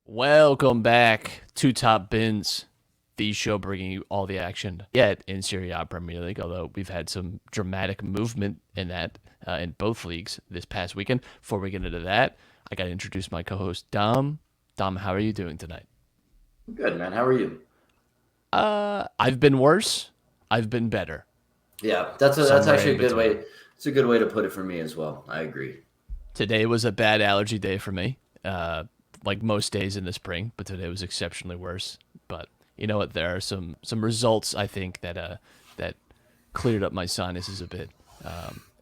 Welcome back to Top Bins, the show bringing you all the action yet in Serie A Premier League, although we've had some dramatic movement in that in both leagues this past weekend. Before we get into that, I got to introduce my co-host, Dom. Dom, how are you doing tonight? Good, man. How are you? I've been worse. I've been better. Yeah, that's Somewhere actually in a good between. way. It's a good way to put it for me as well. I agree. Today was a bad allergy day for me, like most days in the spring, but today was exceptionally worse. But you know what? There are some results I think that cleared up my sinuses a bit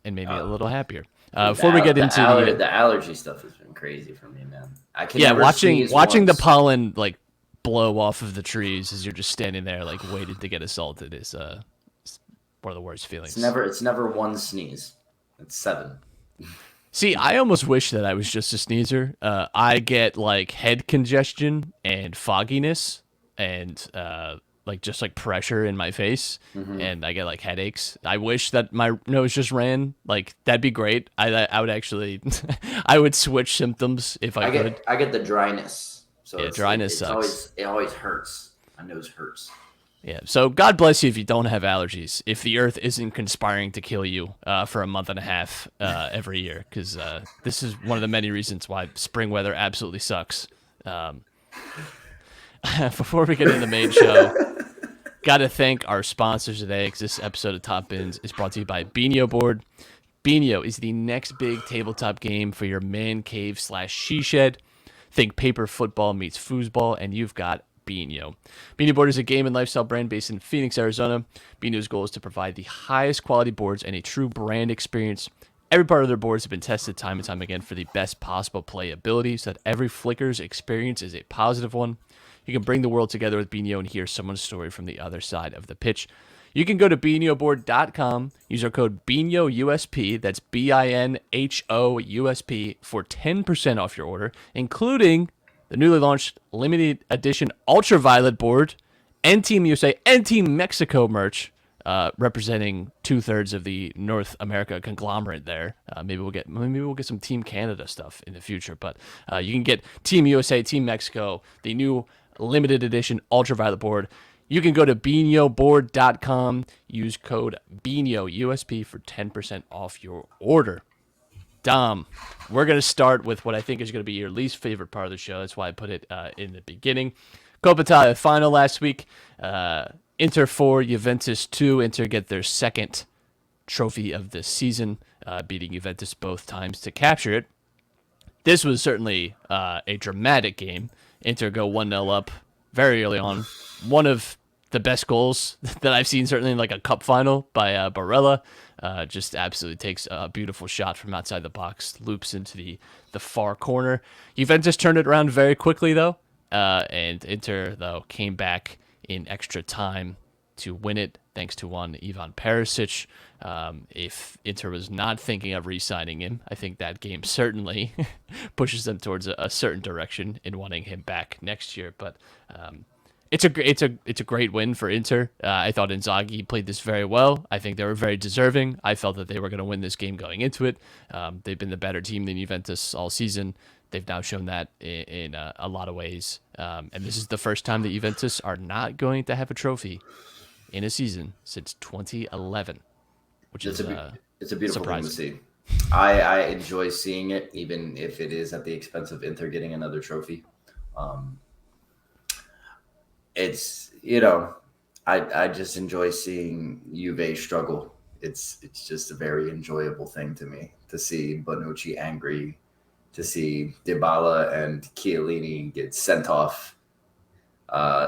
and made me a Uh, little happier. dude, Before we get into the allergy stuff has been crazy for me, man. I can yeah, never watching sneeze watching the once. pollen like blow off of the trees as you're just standing there like waiting to get assaulted is one of the worst feelings. It's never one sneeze. It's seven. See, I almost wish that I was just a sneezer. I get like head congestion and fogginess and like just like pressure in my face hmm and I get like headaches. I wish that my nose just ran. Like that'd be great. I would actually I would switch symptoms if I could. I get the dryness, so Yeah, dryness sucks. it always hurts. My nose hurts. Yeah. So God bless you if you don't have allergies. If the earth isn't conspiring to kill you for a month and a half every year, because this is one of the many reasons why spring weather absolutely sucks. Um, before we get into the main show, got to thank our sponsors today, because this episode of Top Bins is brought to you by Beano Board. Beano is the next big tabletop game for your man cave slash she shed. Think paper football meets foosball, and you've got Beano. Beano Board is a game and lifestyle brand based in Phoenix, Arizona. Beano's goal is to provide the highest quality boards and a true brand experience. Every part of their boards have been tested time and time again for the best possible playability, so that every flicker's experience is a positive one. You can bring the world together with Beano and hear someone's story from the other side of the pitch. You can go to beanoboard.com, use our code BINHOUSP, that's BINHOUSP, for 10% off your order, including the newly launched limited edition Ultraviolet board and Team USA and Team Mexico merch, representing 2/3 of the North America conglomerate there. Maybe we'll get some Team Canada stuff in the future, but you can get Team USA, Team Mexico, the new limited edition Ultraviolet board. You can go to beanoboard.com, use code BINHOUSP for 10% off your order. Dom, we're going to start with what I think is going to be your least favorite part of the show. That's why I put it in the beginning. Coppa Italia final last week. Inter 4, Juventus 2. Inter get their second trophy of the season, beating Juventus both times to capture it. This was certainly a dramatic game. Inter go 1-0 up very early on. One of the best goals that I've seen, certainly in like a cup final by Barella. Just absolutely takes a beautiful shot from outside the box, loops into the far corner. Juventus turned it around very quickly, though, and Inter, though, came back in extra time to win it, thanks to one Ivan Perisic. If Inter was not thinking of re-signing him, I think that game certainly pushes them towards a certain direction in wanting him back next year. But it's a great win for Inter. I thought Inzaghi played this very well. I think they were very deserving. I felt that they were going to win this game going into it. They've been the better team than Juventus all season. They've now shown that in a lot of ways. And this is the first time that Juventus are not going to have a trophy in a season since 2011, which It's is it's a beautiful thing to surprising. see. I enjoy seeing it, even if it is at the expense of Inter getting another trophy. Um, it's I just enjoy seeing Juve struggle. It's just a very enjoyable thing to me to see Bonucci angry, to see Dybala and Chiellini get sent off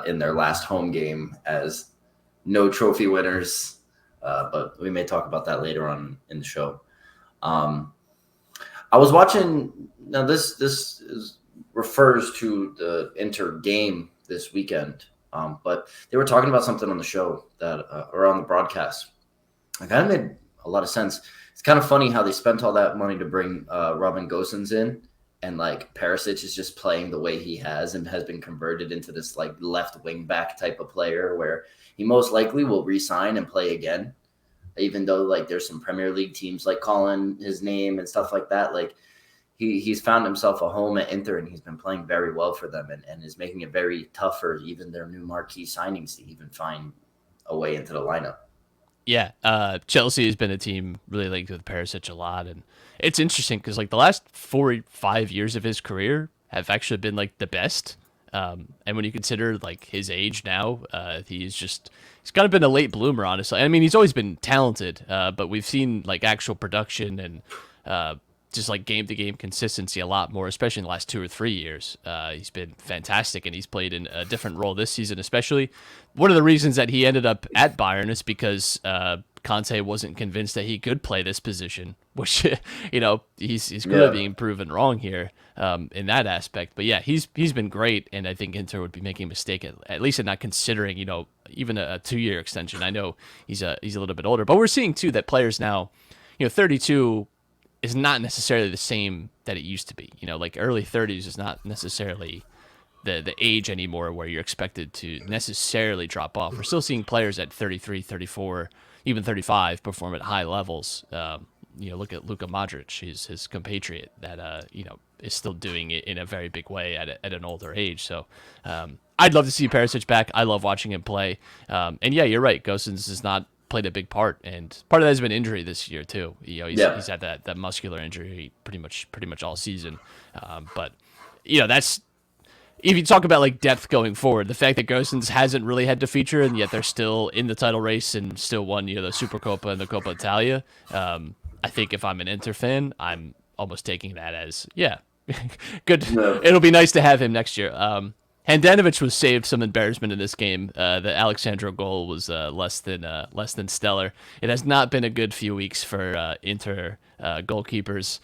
in their last home game as no trophy winners. But we may talk about that later on in the show. Um, I was watching. Now refers to the Inter game this weekend, but they were talking about something on the show that or on the broadcast. It kind of made a lot of sense. It's kind of funny how they spent all that money to bring Robin Gosens in, and like Perisic is just playing the way he has and has been converted into this like left wing back type of player where he most likely will resign and play again, even though like there's some Premier League teams like calling his name and stuff like that. Like he's found himself a home at Inter, and he's been playing very well for them, and is making it very tough for even their new marquee signings to even find a way into the lineup. Yeah, Chelsea has been a team really linked with Perisic a lot, and it's interesting because like the last 4 or 5 years of his career have actually been like the best. And when you consider like his age now, he's kind of been a late bloomer, honestly. I mean, he's always been talented, but we've seen like actual production and just like game to game consistency a lot more, especially in the last 2 or 3 years. He's been fantastic, and he's played in a different role this season, especially. One of the reasons that he ended up at Bayern is because Conte wasn't convinced that he could play this position, which he's clearly being proven wrong here in that aspect. But yeah, he's been great, and I think Inter would be making a mistake at least in not considering even a 2-year extension. I know he's a little bit older, but we're seeing too that players now, 32 is not necessarily the same that it used to be. Like early 30s is not necessarily the age anymore where you're expected to necessarily drop off. We're still seeing players at 33, 34, even 35 perform at high levels. Look at Luka Modric, his compatriot that is still doing it in a very big way at an older age. So I'd love to see Perisic back. I love watching him play. And yeah, you're right. Gosens has not played a big part, and part of that has been injury this year too. He's had that muscular injury pretty much all season. But that's, if you talk about like depth going forward, the fact that Gosens hasn't really had to feature, and yet they're still in the title race and still won the Supercoppa and the Coppa Italia. I think if I'm an Inter fan, I'm almost taking that as good. No. It'll be nice to have him next year. Handanovic was saved some embarrassment in this game. The Alexandro goal was less than stellar. It has not been a good few weeks for Inter goalkeepers.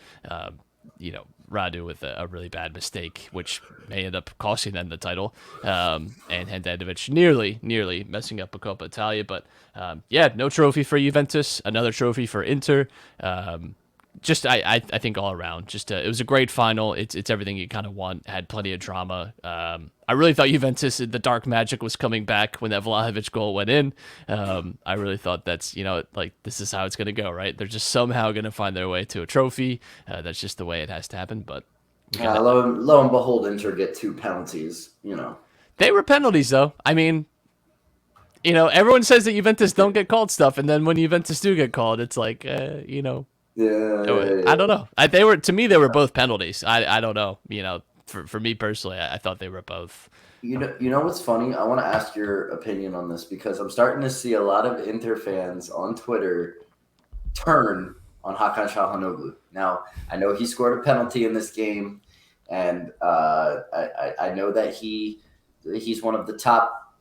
Radu with a really bad mistake, which may end up costing them the title. And Handanovic nearly messing up a Coppa Italia. But no trophy for Juventus, another trophy for Inter. I think all around, it was a great final. It's everything you kind of want. Had plenty of drama. I really thought Juventus, the dark magic was coming back when that Vlahovic goal went in. I really thought that's this is how it's gonna go, right? They're just somehow gonna find their way to a trophy. That's just the way it has to happen. But lo and behold, Inter get 2 penalties. They were penalties though. I mean, everyone says that Juventus don't get called stuff, and then when Juventus do get called, it's like Yeah. I don't know. They were both penalties. I don't know. For me personally, I thought they were both. You know what's funny? I want to ask your opinion on this because I'm starting to see a lot of Inter fans on Twitter turn on Hakan Çalhanoğlu. Now, I know he scored a penalty in this game, and I know that he's one of the top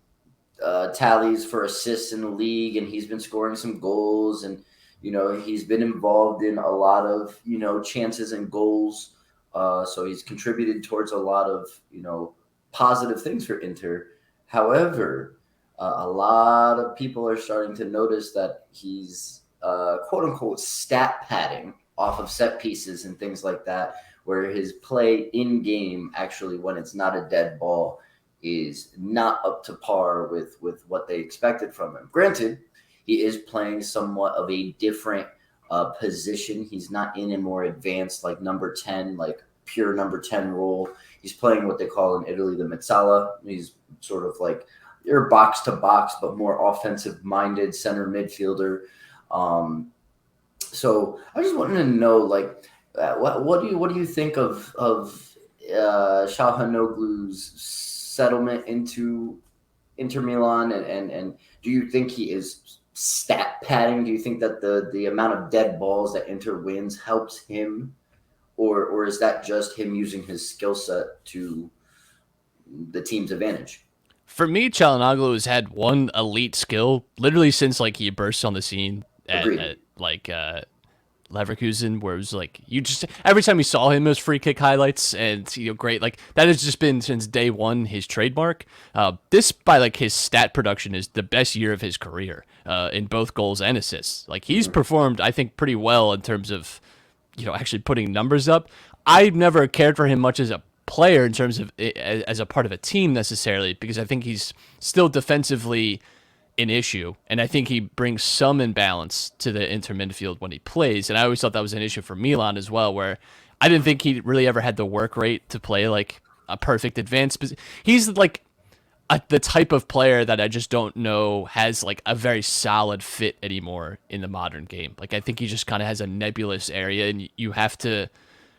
tallies for assists in the league, and he's been scoring some goals, and he's been involved in a lot of chances and goals. So he's contributed towards a lot of, positive things for Inter. However, a lot of people are starting to notice that he's, quote unquote, stat padding off of set pieces and things like that, where his play in game, actually, when it's not a dead ball, is not up to par with what they expected from him. Granted, he is playing somewhat of a different position. He's not in a more advanced, like number 10, like pure number 10 role. He's playing what they call in Italy the mezzala. He's sort of like your box to box, but more offensive minded center midfielder. So I just wanted to know, like, what do you think of Çalhanoğlu's settlement into Inter Milan, and do you think he is stat padding? Do you think that the amount of dead balls that Inter wins helps him, or is that just him using his skill set to the team's advantage? For me, Çalhanoğlu has had one elite skill literally since like he burst on the scene at Leverkusen, where it was like you just every time you saw him, it was free kick highlights, and great, like that has just been since day one his trademark. This, by like his stat production, is the best year of his career in both goals and assists. Like he's performed, I think, pretty well in terms of actually putting numbers up. I've never cared for him much as a player in terms of as a part of a team necessarily, because I think he's still defensively an issue, and I think he brings some imbalance to the Inter midfield when he plays. And I always thought that was an issue for Milan as well, where I didn't think he really ever had the work rate to play like a perfect advanced. He's like the type of player that I just don't know has like a very solid fit anymore in the modern game. Like I think he just kind of has a nebulous area, and you have to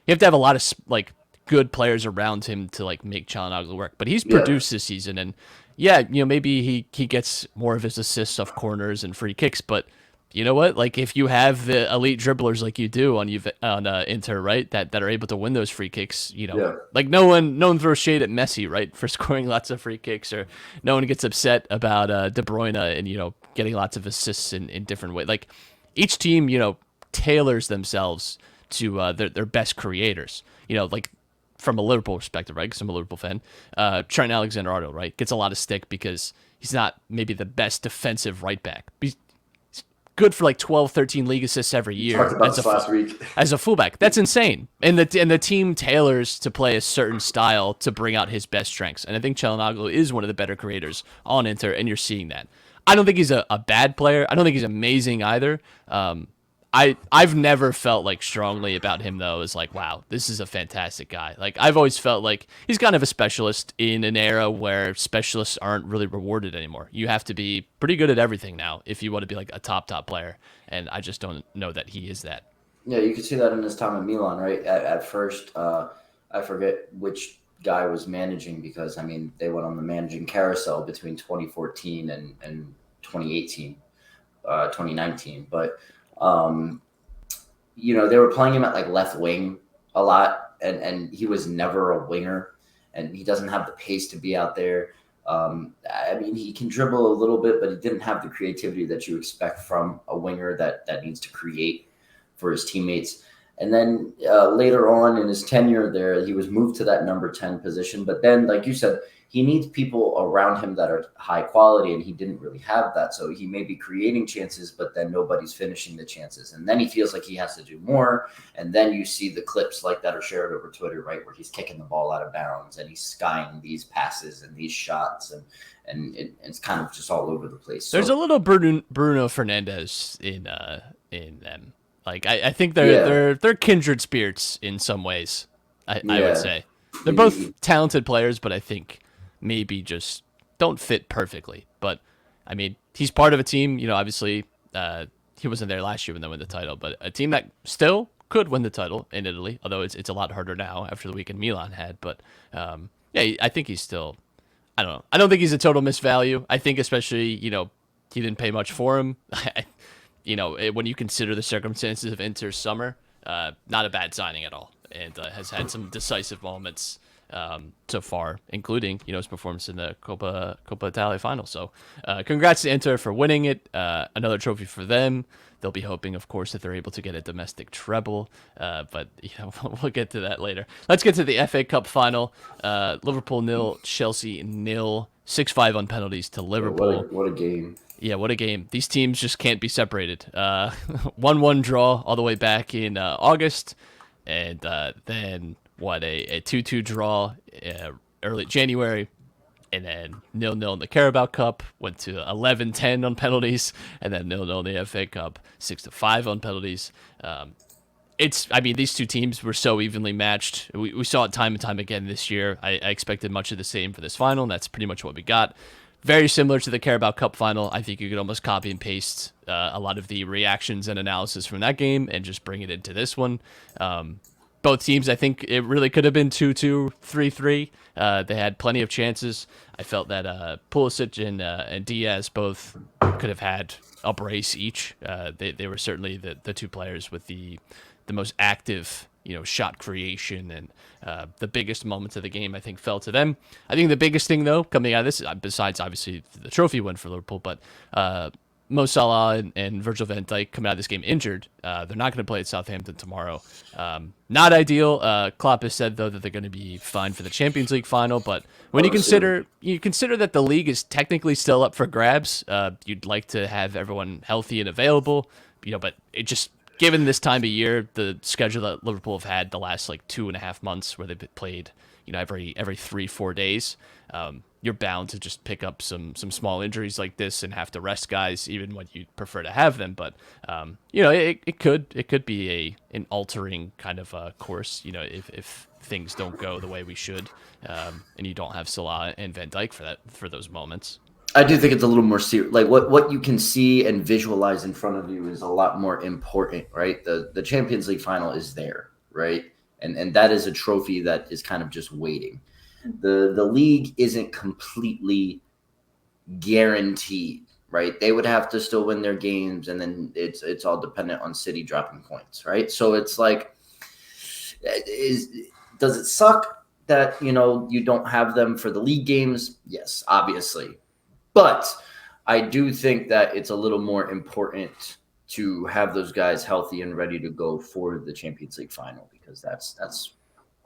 have a lot of like good players around him to like make Çalhanoğlu work. But he's produced this season, and yeah, maybe he gets more of his assists off corners and free kicks, but you know what? Like if you have the elite dribblers like you do on Inter, right, that are able to win those free kicks, like no one throws shade at Messi, right, for scoring lots of free kicks, or no one gets upset about De Bruyne and getting lots of assists in different ways. Like each team, tailors themselves to their best creators. Like from a Liverpool perspective, right? Because I'm a Liverpool fan. Trent Alexander-Arnold, right, gets a lot of stick because he's not maybe the best defensive right back. He's good for like 12, 13 league assists every year as a fullback. That's insane. And the team tailors to play a certain style to bring out his best strengths. And I think Çalhanoğlu is one of the better creators on Inter, and you're seeing that. I don't think he's a bad player. I don't think he's amazing either. I've never felt like strongly about him though as like, wow, this is a fantastic guy. Like I've always felt like he's kind of a specialist in an era where specialists aren't really rewarded anymore. You have to be pretty good at everything now if you want to be like a top player, and I just don't know that he is that. Yeah, you could see that in his time at Milan, right? At first, I forget which guy was managing, because I mean they went on the managing carousel between 2014 and 2018, 2019, but. They were playing him at like left wing a lot, and he was never a winger, and he doesn't have the pace to be out there. I mean, he can dribble a little bit, but he didn't have the creativity that you expect from a winger that needs to create for his teammates. And then later on in his tenure there, he was moved to that number 10 position. But then, like you said, he needs people around him that are high quality, and he didn't really have that. So he may be creating chances, but then nobody's finishing the chances. And then he feels like he has to do more. And then you see the clips like that are shared over Twitter, right, where he's kicking the ball out of bounds and he's skying these passes and these shots, and it's kind of just all over the place. So, there's a little Bruno Fernandes in them. Like I think they're kindred spirits in some ways. I would say they're both talented players, but I think maybe just don't fit perfectly. But I mean, he's part of a team. Obviously, he wasn't there last year when they won the title, but a team that still could win the title in Italy. Although it's a lot harder now after the weekend Milan had. But I think he's still. I don't know. I don't think he's a total misvalue. I think especially he didn't pay much for him. When you consider the circumstances of Inter's summer, not a bad signing at all, and has had some decisive moments so far, including his performance in the Coppa Italia final. So, congrats to Inter for winning it. Another trophy for them. They'll be hoping, of course, that they're able to get a domestic treble, but we'll get to that later. Let's get to the FA Cup final. Liverpool 0, Chelsea 0, 6-5 on penalties to Liverpool. What a game. Yeah, what a game. These teams just can't be separated. 1-1 draw all the way back in August, and then a 2-2 draw early January, and then 0-0 in the Carabao Cup, went to 11-10 on penalties, and then 0-0 in the FA Cup, 6-5 on penalties. These two teams were so evenly matched. We saw it time and time again this year. I expected much of the same for this final, and that's pretty much what we got. Very similar to the Carabao Cup final. I think you could almost copy and paste a lot of the reactions and analysis from that game and just bring it into this one. Both teams, I think it really could have been 2-2, 3-3. They had plenty of chances. I felt that Pulisic and Diaz both could have had a brace each. They were certainly the two players with the most active shot creation, and the biggest moments of the game, I think, fell to them. I think the biggest thing, though, coming out of this, besides obviously the trophy win for Liverpool, but Mo Salah and Virgil van Dijk come out of this game injured. They're not going to play at Southampton tomorrow. Not ideal. Klopp has said, though, that they're going to be fine for the Champions League final, but when you consider that the league is technically still up for grabs, you'd like to have everyone healthy and available, but it just, given this time of year, the schedule that Liverpool have had the last like 2.5 months, where they've played, every 3-4 days, you're bound to just pick up some small injuries like this and have to rest guys even when you prefer to have them. But it could be an altering kind of course. If things don't go the way we should, and you don't have Salah and Van Dijk for those moments. I do think it's a little more serious. Like what you can see and visualize in front of you is a lot more important, right? The Champions League final is there, right? And that is a trophy that is kind of just waiting. The league isn't completely guaranteed, right? They would have to still win their games, and then it's all dependent on City dropping points, right? So it's like, does it suck that you don't have them for the league games? Yes, obviously. But I do think that it's a little more important to have those guys healthy and ready to go for the Champions League final, because that's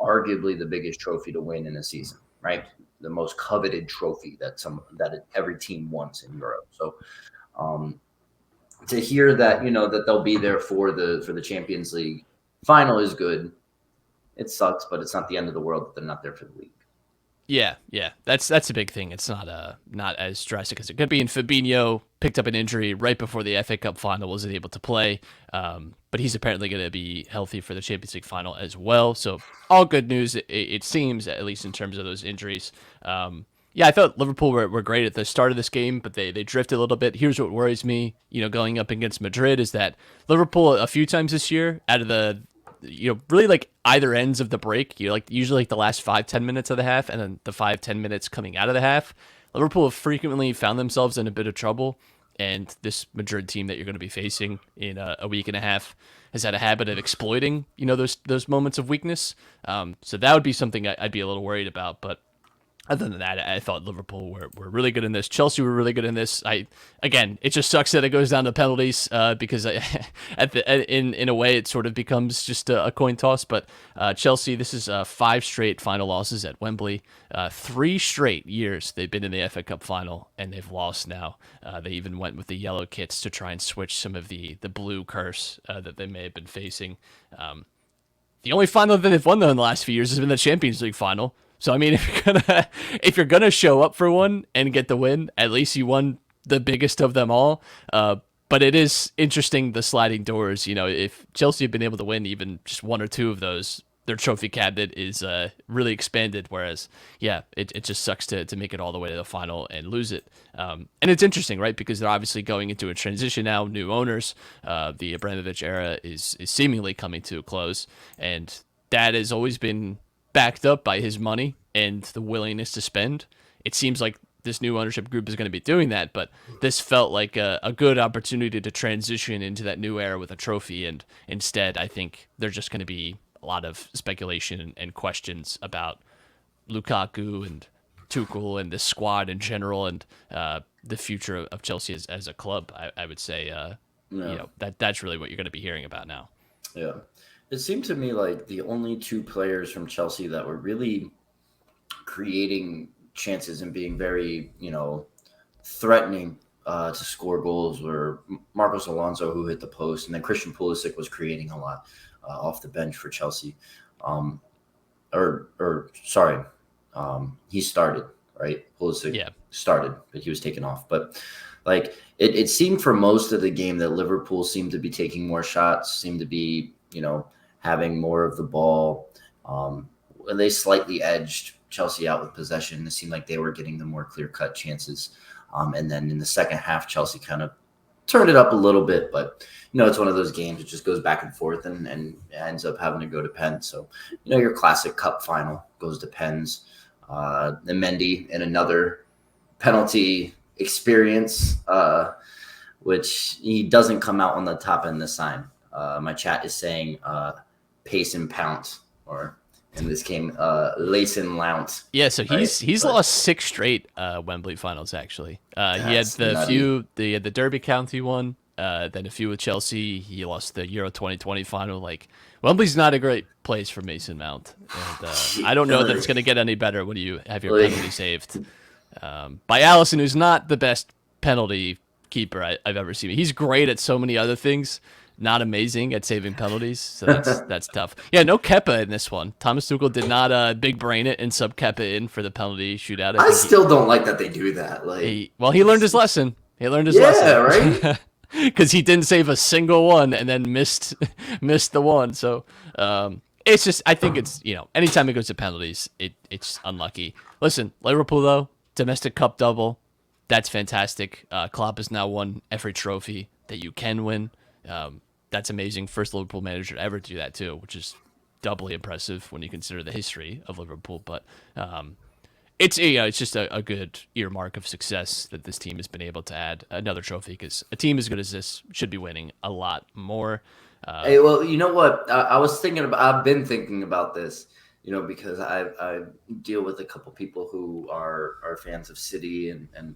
arguably the biggest trophy to win in a season, right? The most coveted trophy that every team wants in Europe. So to hear that that they'll be there for the Champions League final is good. It sucks, but it's not the end of the world that they're not there for the league. Yeah, that's a big thing. It's not as drastic as it could be. And Fabinho picked up an injury right before the FA Cup final, wasn't able to play, but he's apparently going to be healthy for the Champions League final as well. So all good news, it seems, at least in terms of those injuries. I thought Liverpool were great at the start of this game, but they drifted a little bit. Here's what worries me, going up against Madrid, is that Liverpool a few times this year, out of the really like either ends of the break, usually like the last 5-10 minutes of the half and then the 5-10 minutes coming out of the half, Liverpool have frequently found themselves in a bit of trouble. And this Madrid team that you're going to be facing in a week and a half has had a habit of exploiting, those moments of weakness. So that would be something I'd be a little worried about. But other than that, I thought Liverpool were really good in this. Chelsea were really good in this. Again, it just sucks that it goes down to penalties because in a way it sort of becomes just a coin toss. But Chelsea, this is 5 straight final losses at Wembley. 3 straight years they've been in the FA Cup final and they've lost now. They even went with the yellow kits to try and switch some of the blue curse that they may have been facing. The only final that they've won though in the last few years has been the Champions League final. So I mean, if you're gonna show up for one and get the win, at least you won the biggest of them all. But it is interesting, the sliding doors. If Chelsea had been able to win even just 1 or 2 of those, their trophy cabinet is really expanded. Whereas, it just sucks to make it all the way to the final and lose it. And it's interesting, right? Because they're obviously going into a transition now, new owners. The Abramovich era is seemingly coming to a close, and that has always been backed up by his money and the willingness to spend. It seems like this new ownership group is going to be doing that, but this felt like a good opportunity to transition into that new era with a trophy. And instead, I think there's just going to be a lot of speculation and questions about Lukaku and Tuchel and the squad in general and the future of Chelsea as a club. I would say, that's really what you're going to be hearing about now. Yeah. It seemed to me like the only 2 players from Chelsea that were really creating chances and being very, threatening to score goals were Marcos Alonso, who hit the post, and then Christian Pulisic was creating a lot off the bench for Chelsea. He started, right? Pulisic started, but he was taken off. But like it seemed for most of the game that Liverpool seemed to be taking more shots, seemed to be, having more of the ball. They slightly edged Chelsea out with possession. It seemed like they were getting the more clear-cut chances. And then in the second half, Chelsea kind of turned it up a little bit. But, it's one of those games. It just goes back and forth and ends up having to go to pens. So, your classic cup final goes to pens. And Mendy in another penalty experience, which he doesn't come out on the top end this time. My chat is saying pace and pounce, or in this game, lace and lount. Yeah, so he's lost 6 straight Wembley finals. Actually, he had the Derby County one, then a few with Chelsea. He lost the Euro 2020 final. Like, Wembley's not a great place for Mason Mount, and I don't know that it's going to get any better when you have your penalty saved by Allison, who's not the best penalty keeper I've ever seen. He's great at so many other things. not amazing at saving penalties, so that's tough. Yeah, no Kepa in this one. Thomas Tuchel did not big brain it and sub Kepa in for the penalty shootout. I still don't like that they do that. Like, he learned his lesson. He learned his yeah, lesson. right? Because he didn't save a single one and then missed the one. So it's just, I think it's, anytime it goes to penalties, it's unlucky. Listen, Liverpool though, domestic cup double, that's fantastic. Klopp has now won every trophy that you can win. That's amazing. First Liverpool manager to ever do that too, which is doubly impressive when you consider the history of Liverpool. But it's just a good earmark of success that this team has been able to add another trophy, because a team as good as this should be winning a lot more. Hey, well, you know what? I've been thinking about this, because I deal with a couple people who are fans of City, and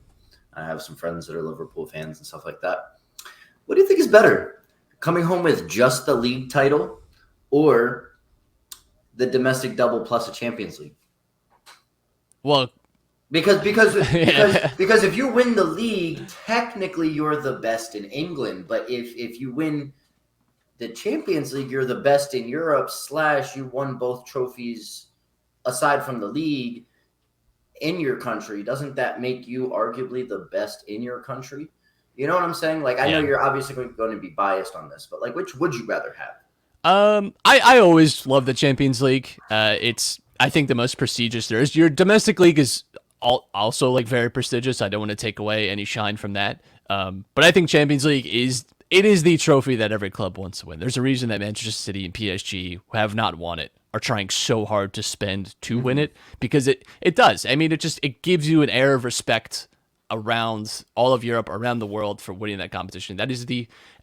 I have some friends that are Liverpool fans and stuff like that. What do you think is better? Coming home with just the league title or the domestic double plus a Champions League? Well, because if you win the league, technically you're the best in England. But if you win the Champions League, you're the best in Europe / you won both trophies aside from the league in your country. Doesn't that make you arguably the best in your country? You know what I'm saying? Like, I know you're obviously going to be biased on this, but like, which would you rather have? I always love the Champions League. It's, I think, the most prestigious there is. Your domestic league is also like very prestigious. I don't want to take away any shine from that. But I think Champions League is the trophy that every club wants to win. There's a reason that Manchester City and PSG, who have not won it, are trying so hard to spend to win it, because it does. I mean, it gives you an air of respect around all of Europe, around the world, for winning that competition. That is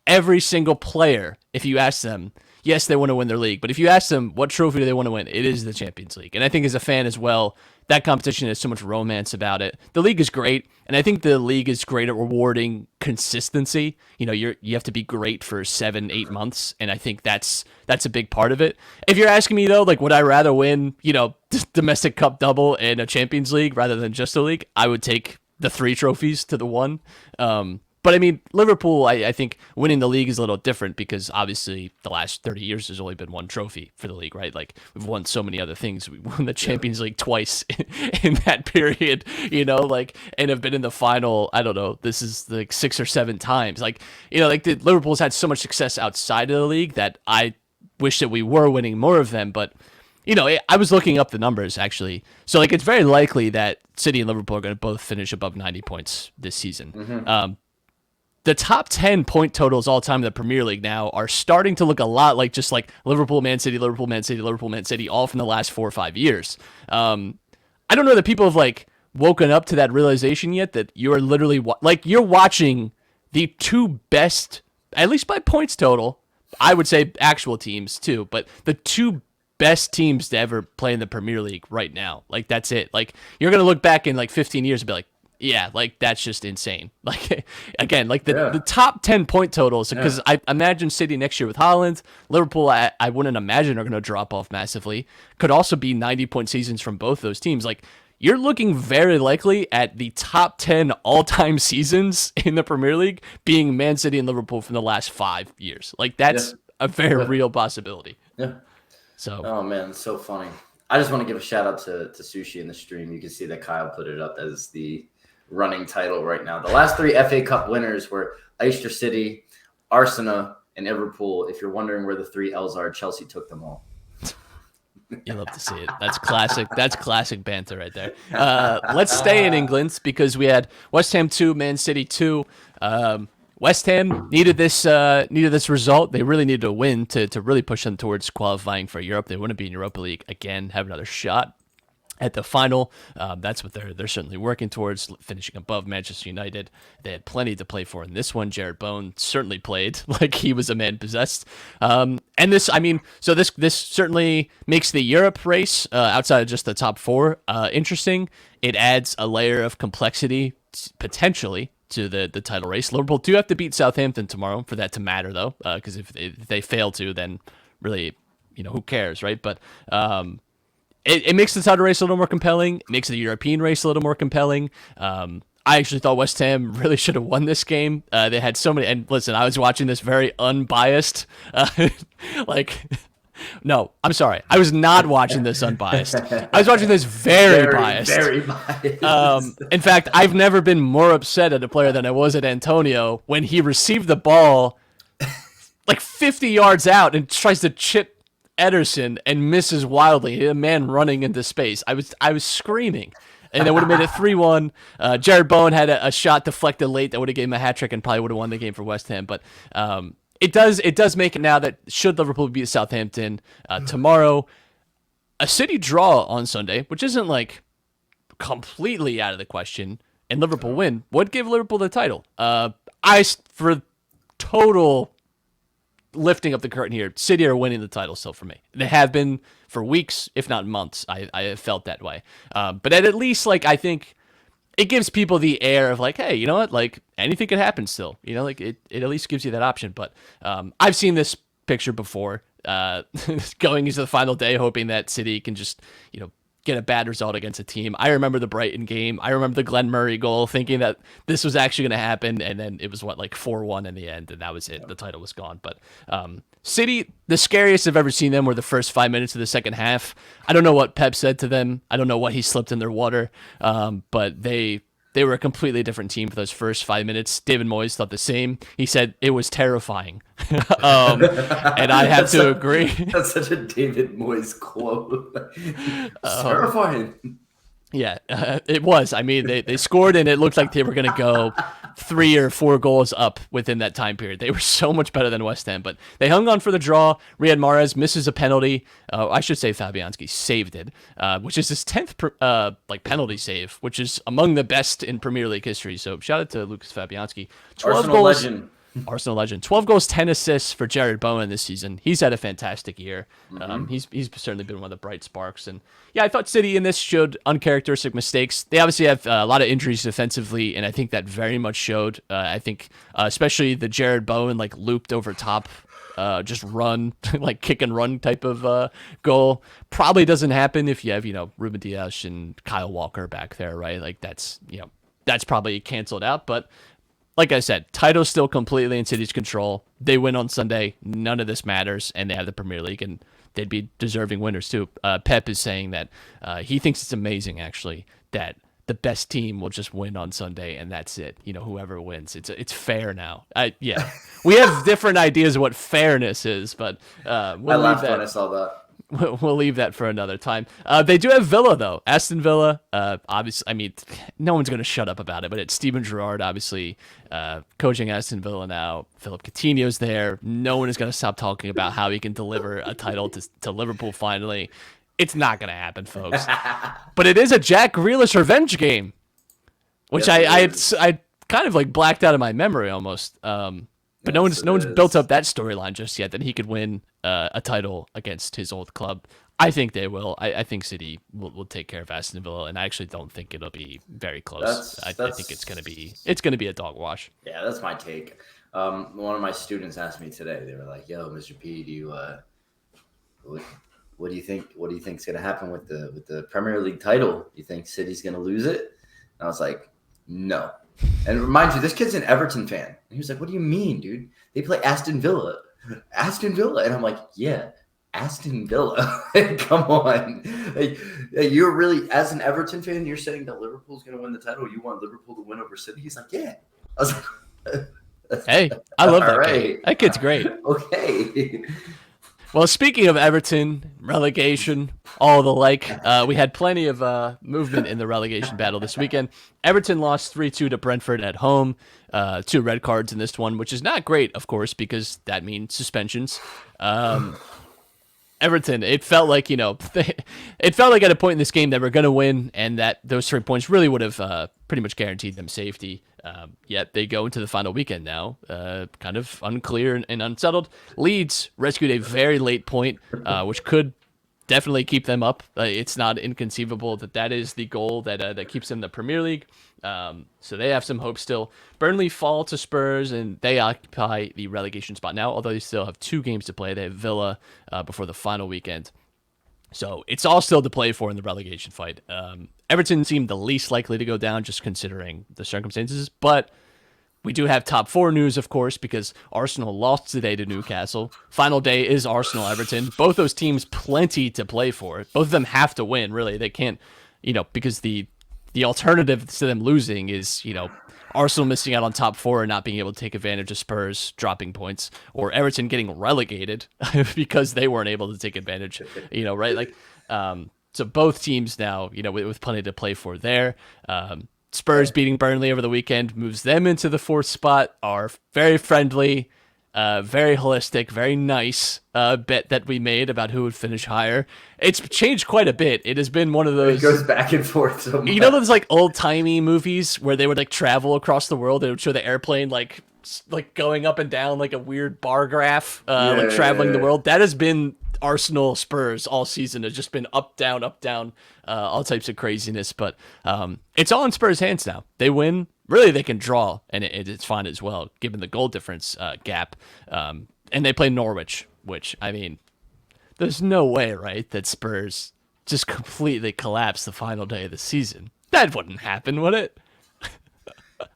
every single player, if you ask them, yes, they want to win their league, but if you ask them what trophy do they want to win, it is the Champions League. And I think as a fan as well, that competition has so much romance about it. The league is great, and I think the league is great at rewarding consistency. You have to be great for 7-8 months, and I think that's a big part of it. If you're asking me though, like, would I rather win, domestic cup double and a Champions League rather than just a league? I would take the 3 trophies to the 1. But I mean, Liverpool, I think winning the league is a little different, because obviously the last 30 years there's only been 1 trophy for the league, right? Like, we've won so many other things. We won the Champions League twice in that period, and have been in the final, I don't know, this is like 6 or 7 times. Like, Liverpool's had so much success outside of the league that I wish that we were winning more of them. But I was looking up the numbers, actually. So, like, it's very likely that City and Liverpool are going to both finish above 90 points this season. Mm-hmm. The top 10 point totals all time in the Premier League now are starting to look a lot like just like Liverpool, Man City, Liverpool, Man City, Liverpool, Man City, all from the last 4 or 5 years. I don't know that people have, like, woken up to that realization yet, that you are literally, you're watching the 2 best, at least by points total, I would say actual teams too, but the 2 best teams to ever play in the Premier League right now. Like, that's it. Like, you're going to look back in like 15 years and be like, yeah, like, that's just insane. Like, again, like the top 10 point totals, because I imagine City next year with Haaland, Liverpool, I wouldn't imagine are going to drop off massively. Could also be 90-point seasons from both those teams. Like, you're looking very likely at the top 10 all-time seasons in the Premier League being Man City and Liverpool from the last 5 years. Like, that's a very real possibility. Yeah. So. Oh man, it's so funny. I just want to give a shout out to Sushi in the stream. You can see that Kyle put it up as the running title right now. The last 3 FA Cup winners were Leicester City, Arsenal, and Liverpool. If you're wondering where the 3 L's are, Chelsea took them all. You love to see it. That's classic. That's classic banter right there. Let's stay in England, because we had West Ham 2, Man City 2. West Ham needed this result. They really needed a win to really push them towards qualifying for Europe. They want to be in Europa League again, have another shot at the final. That's what they're certainly working towards, finishing above Manchester United. They had plenty to play for in this one. Jared Bowen certainly played like he was a man possessed. And this, I mean, so this certainly makes the Europe race outside of just the top 4 interesting. It adds a layer of complexity potentially to the title race. Liverpool do have to beat Southampton tomorrow for that to matter, though, because if they fail to, then really, who cares, right? But it makes the title race a little more compelling. It makes the European race a little more compelling. I actually thought West Ham really should have won this game. They had so many, and listen, I was watching this very unbiased. Like, no, I'm sorry, I was not watching this unbiased. I was watching this very biased. Very biased. In fact, I've never been more upset at a player than I was at Antonio when he received the ball like 50 yards out and tries to chip Ederson and misses wildly. A man running into space. I was screaming. And they would have made it 3-1. Jared Bowen had a shot deflected late that would have given him a hat trick and probably would have won the game for West Ham. But it does make it now that should Liverpool beat Southampton tomorrow, a City draw on Sunday, which isn't like completely out of the question, and Liverpool win would give Liverpool the title. For total lifting up the curtain here, City are winning the title still for me. They have been for weeks, if not months. I have felt that way. But at least, like, I think it gives people the air of like, hey, you know what? Like, anything could happen still. You know, like it at least gives you that option. But I've seen this picture before, going into the final day, hoping that City can just, you know, get a bad result against a team. I remember the Brighton game. I remember the Glenn Murray goal, thinking that this was actually going to happen, and then it was like 4-1 in the end, and that was it. The title was gone. But City, the scariest I've ever seen them were the first 5 minutes of the second half. I don't know what Pep said to them. I don't know what he slipped in their water, but they were a completely different team for those first 5 minutes. David Moyes thought the same. He said it was terrifying. And I have to agree. That's such a David Moyes quote. It's terrifying. Yeah, it was. I mean, they scored, and it looked like they were going to go 3 or 4 goals up within that time period. They were so much better than West Ham, but they hung on for the draw. Riyad Mahrez misses a penalty. I should say Fabianski saved it, which is his 10th penalty save, which is among the best in Premier League history. So shout out to Lucas Fabianski. 12 Arsenal goals. legend. Arsenal legend. 12 goals, 10 assists for Jared Bowen this season. He's had a fantastic year. He's certainly been one of the bright sparks. And yeah, I thought City in this showed uncharacteristic mistakes. They obviously have a lot of injuries defensively, and I think that very much showed. I think especially the Jared Bowen like looped over top, just run, like kick and run type of goal. Probably doesn't happen if you have, Ruben Dias and Kyle Walker back there, right? Like that's probably canceled out, but like I said, title's still completely in City's control. They win on Sunday. None of this matters, and they have the Premier League, and they'd be deserving winners too. Pep is saying that he thinks it's amazing, actually, that the best team will just win on Sunday, and that's it. Whoever wins, it's fair now. We have different ideas of what fairness is, but I laughed when I saw that. We'll leave that for another time. They do have Villa, though. Aston Villa, obviously, I mean, no one's going to shut up about it, but it's Steven Gerrard, obviously, coaching Aston Villa now. Philip Coutinho's there. No one is going to stop talking about how he can deliver a title to Liverpool finally. It's not going to happen, folks. But it is a Jack Grealish revenge game, which yes, I kind of like blacked out of my memory almost. But no one's built up that storyline just yet that he could win a title against his old club. I think they will. I think City will take care of Aston Villa, and I actually don't think it'll be very close. I think it's gonna be a dog wash. Yeah, that's my take. One of my students asked me today. They were like, "Yo, Mr. P, do you what do you think? What do you think's gonna happen with the Premier League title? You think City's gonna lose it?" And I was like, "No." And remind you, this kid's an Everton fan. And he was like, "What do you mean, dude? They play Aston Villa." Aston Villa. And I'm like, yeah, Aston Villa. Come on. You're really, as an Everton fan, you're saying that Liverpool's going to win the title. You want Liverpool to win over City? He's like, yeah. I was like, hey, I love that right. kid. That kid's great. Okay. Well, speaking of Everton, relegation, all the like, we had plenty of movement in the relegation battle this weekend. Everton lost 3-2 to Brentford at home. 2 red cards in this one, which is not great, of course, because that means suspensions. Everton, it felt like, it felt like at a point in this game they were going to win, and that those 3 points really would have pretty much guaranteed them safety. Yet they go into the final weekend now, kind of unclear and unsettled. Leeds rescued a very late point, which could definitely keep them up. It's not inconceivable that is the goal that keeps them in the Premier League. So they have some hope still. Burnley fall to Spurs, and they occupy the relegation spot now, although they still have 2 games to play. They have Villa before the final weekend. So it's all still to play for in the relegation fight. Everton seemed the least likely to go down, just considering the circumstances. But we do have top four news, of course, because Arsenal lost today to Newcastle. Final day is Arsenal-Everton. Both those teams plenty to play for. Both of them have to win, really. They can't, because the alternative to them losing is, Arsenal missing out on top four and not being able to take advantage of Spurs dropping points, or Everton getting relegated because they weren't able to take advantage, right? So both teams now, with plenty to play for there. Spurs beating Burnley over the weekend moves them into the fourth spot, are very friendly, very holistic, very nice bet that we made about who would finish higher. It's changed quite a bit. It has been one of those... It goes back and forth so much. Those old-timey movies where they would travel across the world? They would show the airplane like going up and down like a weird bar graph, traveling the world. That has been Arsenal Spurs all season. Has just been up, down, all types of craziness. But it's all in Spurs' hands now. They win. Really, they can draw, and it's fine as well, given the goal difference gap. And they play Norwich, which, there's no way, right, that Spurs just completely collapse the final day of the season. That wouldn't happen, would it?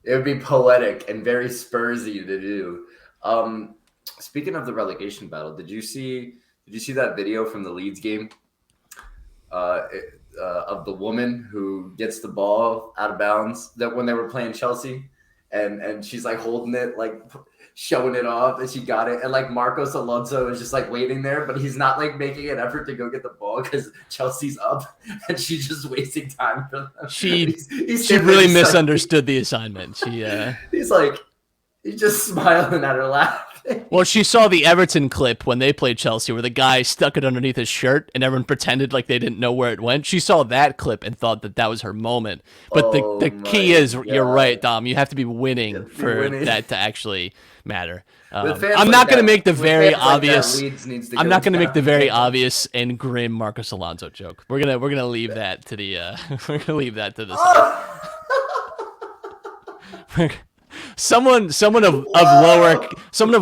It would be poetic and very Spursy to do. Speaking of the relegation battle, did you see that video from the Leeds game of the woman who gets the ball out of bounds that when they were playing Chelsea, and she's holding it, showing it off, and she got it, and Marcos Alonso is just waiting there, but he's not making an effort to go get the ball because Chelsea's up, and she's just wasting time for them. She really misunderstood the assignment. He's just smiling at her laughing. Well, she saw the Everton clip when they played Chelsea where the guy stuck it underneath his shirt and everyone pretended like they didn't know where it went. She saw that clip and thought that was her moment. But the key is, you're right, Dom, you have to be winning for that to actually matter. I'm not going to make the very obvious. I'm not going to make the very obvious and grim Marcos Alonso joke. We're gonna leave that to the. We're gonna leave that to the side. Someone of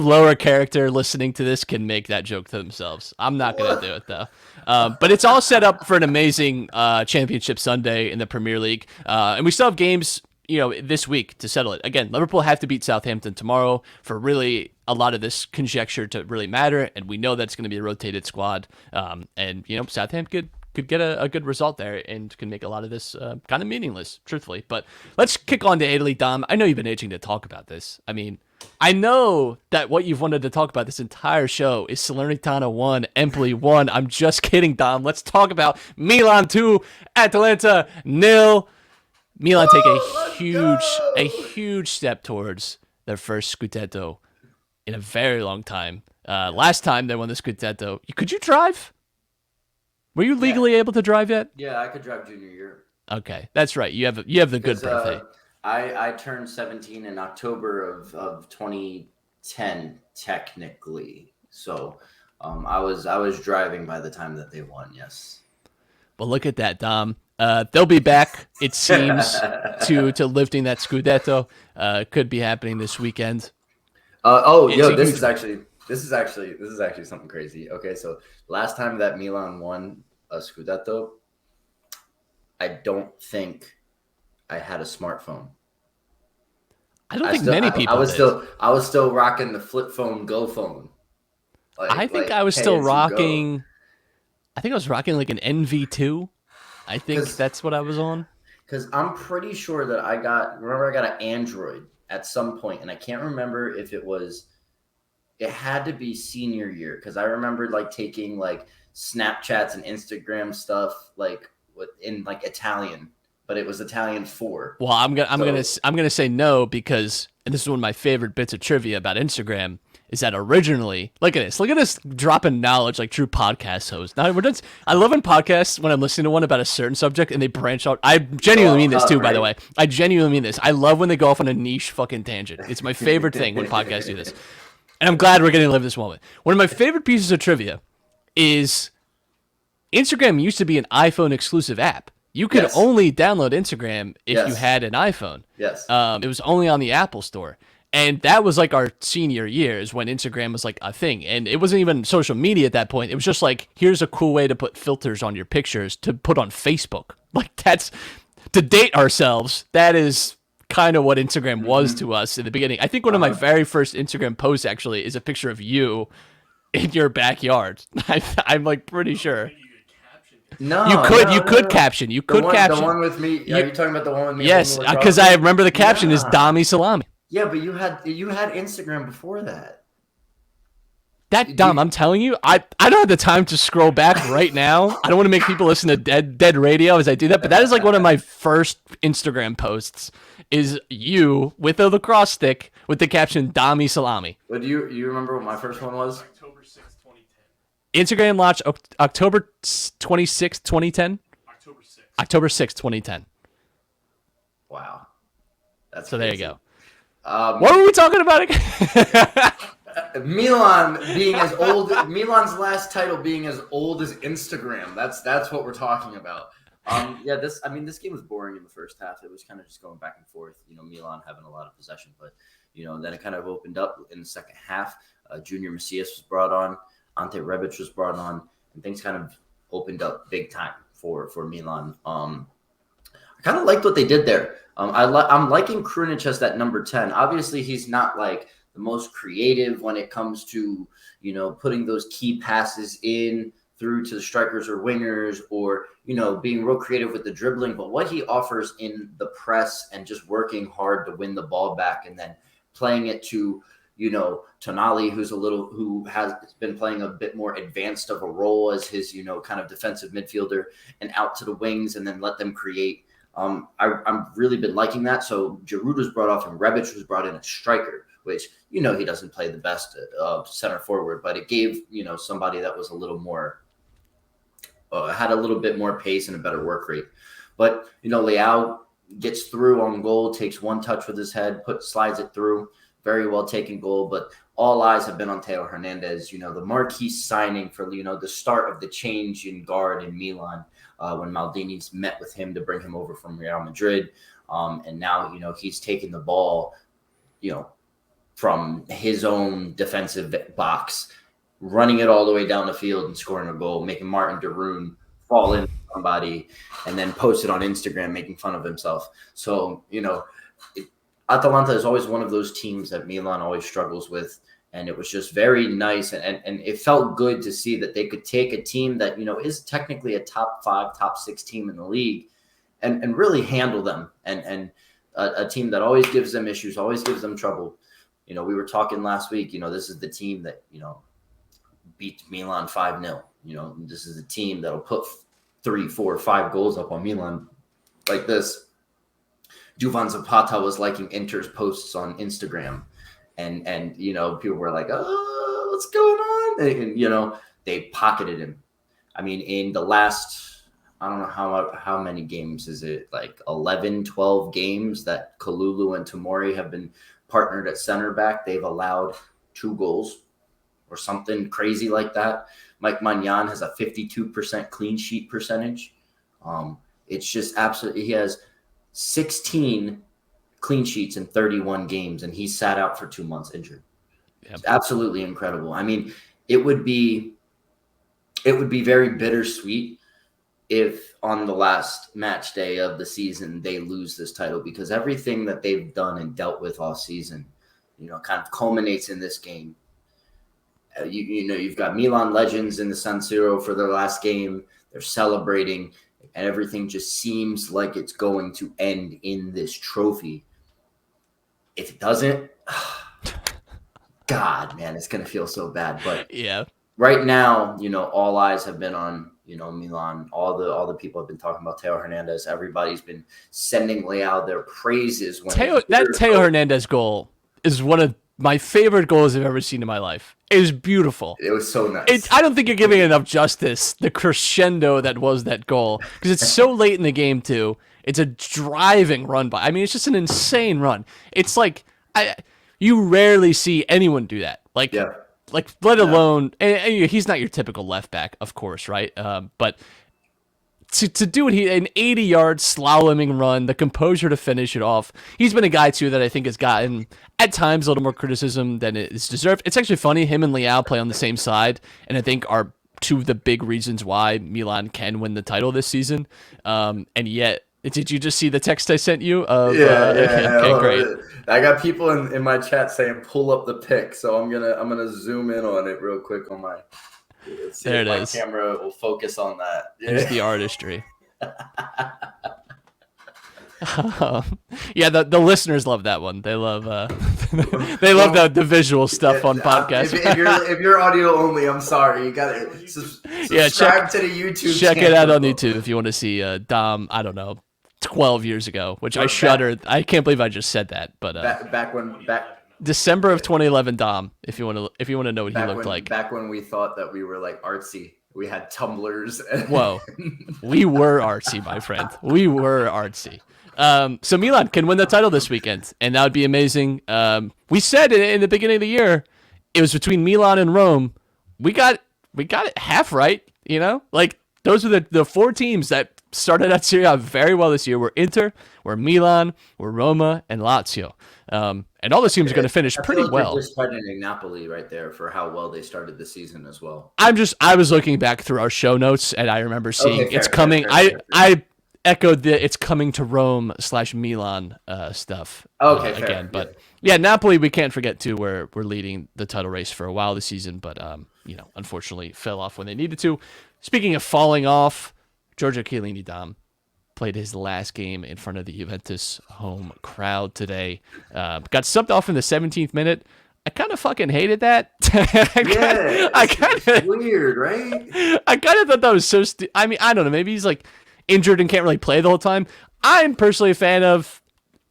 lower character listening to this can make that joke to themselves. I'm not going to do it though. But it's all set up for an amazing championship Sunday in the Premier League, and we still have games this week to settle it. Again, Liverpool have to beat Southampton tomorrow for really a lot of this conjecture to really matter, and we know that's going to be a rotated squad. And Southampton could get a good result there and can make a lot of this kind of meaningless, truthfully. But let's kick on to Italy, Dom. I know you've been itching to talk about this. I know that what you've wanted to talk about this entire show is Salernitana 1, Empoli 1. I'm just kidding, Dom. Let's talk about Milan 2, Atalanta 0. Milan take a huge step towards their first Scudetto in a very long time. Last time they won the Scudetto, could you drive? Were you legally able to drive yet? Yeah, I could drive junior year. Okay, that's right. You have the good birthday. I turned 17 in October of 2010, technically. So I was driving by the time that they won. Yes. Well, look at that, Dom. They'll be back, it seems, to lifting that Scudetto. Could be happening this weekend. This is actually something crazy. Okay, so last time that Milan won a Scudetto, I don't think I had a smartphone. I don't think many people. I was still rocking the flip phone, Go phone. I was still rocking. I think I was rocking an NV2. I think that's what I was on. Because I'm pretty sure that I got an Android at some point, and I can't remember if it had to be senior year, because I remember taking Snapchats and Instagram stuff in Italian, but it was Italian 4. Well, I'm gonna say no, because, and this is one of my favorite bits of trivia about Instagram, is that originally, look at this dropping knowledge like true podcast host. Now I love in podcasts when I'm listening to one about a certain subject and they branch out. I genuinely mean this too, by the way. I genuinely mean this. I love when they go off on a niche fucking tangent. It's my favorite thing when podcasts do this. And I'm glad we're getting to live this moment. One of my favorite pieces of trivia is Instagram used to be an iPhone exclusive app. You could only download Instagram if you had an iPhone. Yes. It was only on the Apple Store. And that was like our senior years when Instagram was like a thing. And it wasn't even social media at that point. It was just like, here's a cool way to put filters on your pictures to put on Facebook. Like, that's, to date ourselves, that is kind of what Instagram was to us in the beginning. I think one of my very first Instagram posts actually is a picture of you in your backyard. I'm like pretty sure. No, You could caption. You could caption. The one with me. Are you talking about the one with me? Yes, because I remember the caption is Dami Salami. Yeah, but you had Instagram before that. That dumb. I'm telling you, I don't have the time to scroll back right now. I don't want to make people listen to dead radio as I do that, but that is like one of my first Instagram posts. Is you with a lacrosse stick with the caption Dami Salami. But do you remember what my first one was? October 6th, 2010. Instagram launched October 26th, 2010. October 6th. October 6th, 2010. Wow. That's so crazy. there you go. What were we talking about again? Milan being as old. Milan's last title being as old as Instagram. That's what we're talking about. This game was boring in the first half. It was kind of just going back and forth. Milan having a lot of possession, but then it kind of opened up in the second half. Junior Macias was brought on, Ante Rebic was brought on, and things kind of opened up big time for Milan. I kind of liked what they did there. I'm liking Krunic as that number 10. Obviously, he's not like the most creative when it comes to putting those key passes in through to the strikers or wingers, or being real creative with the dribbling. But what he offers in the press and just working hard to win the ball back, and then playing it to Tonali, who has been playing a bit more advanced of a role as his kind of defensive midfielder, and out to the wings and then let them create. I've really been liking that. So Giroud was brought off and Rebic was brought in as striker, which he doesn't play the best center forward, but it gave somebody that was a little more had a little bit more pace and a better work rate. But Leao gets through on goal, takes one touch with his head, slides it through, very well taken goal. But all eyes have been on Theo Hernandez, the marquee signing for the start of the change in guard in Milan, when Maldini's met with him to bring him over from Real Madrid, and now he's taking the ball from his own defensive box, running it all the way down the field and scoring a goal, making Martin Deroon fall into somebody and then post it on Instagram, making fun of himself. So, Atalanta is always one of those teams that Milan always struggles with. And it was just very nice. And it felt good to see that they could take a team that, is technically a top 5, top 6 team in the league and really handle them. And a team that always gives them issues, always gives them trouble. We were talking last week, this is the team that, beat Milan 5-0. This is a team that'll put 3, 4, 5 goals up on Milan like this. Duvan Zapata was liking Inter's posts on Instagram. And people were like, oh, what's going on? And, they pocketed him. I mean, in the last, I don't know how many games is it, like 11, 12 games that Kalulu and Tomori have been partnered at center back, they've allowed 2 goals or something crazy like that. Mike Magnan has a 52% clean sheet percentage. It's just absolutely, he has 16 clean sheets in 31 games, and he sat out for 2 months injured. Yep. It's absolutely incredible. I mean, it would be very bittersweet if on the last match day of the season they lose this title, because everything that they've done and dealt with all season, kind of culminates in this game. You've got Milan legends in the San Siro for their last game. They're celebrating, and everything just seems like it's going to end in this trophy. If it doesn't, God, man, it's going to feel so bad. But yeah, right now, all eyes have been on, Milan. All the people have been talking about Theo Hernandez. Everybody's been sending Leao their praises. Theo Hernandez goal is one of my favorite goals I've ever seen in my life. It was beautiful. It was so nice. I don't think you're giving it enough justice, the crescendo that was that goal, because it's so late in the game, too. It's a driving run by. I mean, it's just an insane run. It's like, you rarely see anyone do that. Let alone, and he's not your typical left back, of course, right? But to do an 80-yard slaloming run, the composure to finish it off. He's been a guy too that I think has gotten at times a little more criticism than it is deserved. It's actually funny, him and Leao play on the same side, and I think are two of the big reasons why Milan can win the title this season. And yet, did you just see the text I sent you? Okay, great. I got people in my chat saying pull up the pic, so I'm gonna zoom in on it real quick on my. Let's see there if it my is. camera will focus on that. There's the artistry. Yeah, the listeners love that one. They love the visual stuff on podcasts. If you're audio only, I'm sorry. You got to subscribe to the YouTube. Check it out on YouTube if you want to see Dom. I don't know, 12 years ago, which I shuddered. I can't believe I just said that. But back December of 2011, Dom. If you want to know what he looked like. Back when we thought that we were like artsy. We had tumblers. Whoa, we were artsy, my friend. We were artsy. So Milan can win the title this weekend, and that would be amazing. We said in the beginning of the year it was between Milan and Rome. We got it half right. You know, like those are the four teams that started out Serie A very well this year. We're Inter, we're Milan, we're Roma, and Lazio. And all those teams are going to finish pretty well. We're crediting Napoli right there for how well they started the season as well. I was looking back through our show notes, and I remember seeing it's coming. I echoed the it's coming to Rome / Milan stuff again. But yeah, Napoli we can't forget too. We're leading the title race for a while this season, but unfortunately fell off when they needed to. Speaking of falling off, Giorgio Chiellini, Dom, played his last game in front of the Juventus home crowd today. Got subbed off in the 17th minute. I kind of fucking hated that. It's weird, right? I kind of thought that was so I mean, I don't know. Maybe he's like injured and can't really play the whole time. I'm personally a fan of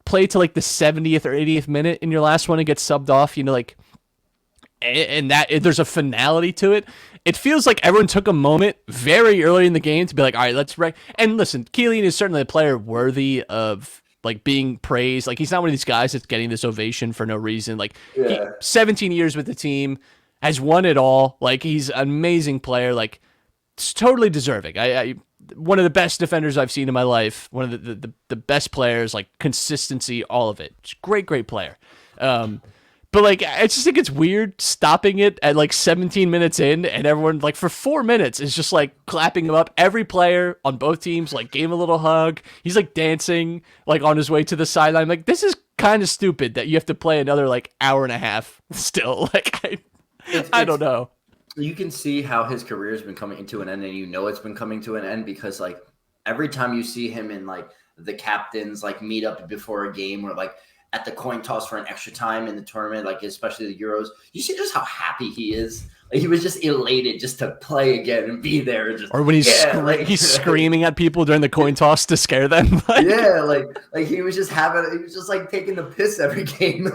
play to like the 70th or 80th minute in your last one and get subbed off, and that there's a finality to it. It feels like everyone took a moment very early in the game to be like, all right, let's and listen, Chiellini is certainly a player worthy of like being praised. Like he's not one of these guys that's getting this ovation for no reason. Like 17 years with the team, has won it all. Like he's an amazing player. Like it's totally deserving. I one of the best defenders I've seen in my life. One of the best players, like consistency, all of it. Just great player. But like, I just think it's weird stopping it at like 17 minutes in, and everyone like for 4 minutes is just like clapping him up. Every player on both teams like gave him a little hug. He's like dancing like on his way to the sideline. Like this is kind of stupid that you have to play another like hour and a half still. Like I don't know. You can see how his career has been coming to an end, and it's been coming to an end because like every time you see him in like the captains like meet up before a game or like at the coin toss for an extra time in the tournament, like especially the Euros, you see just how happy he is. Like, he was just elated just to play again and be there. Or when he's screaming at people during the coin toss to scare them. like he was just like taking the piss every game,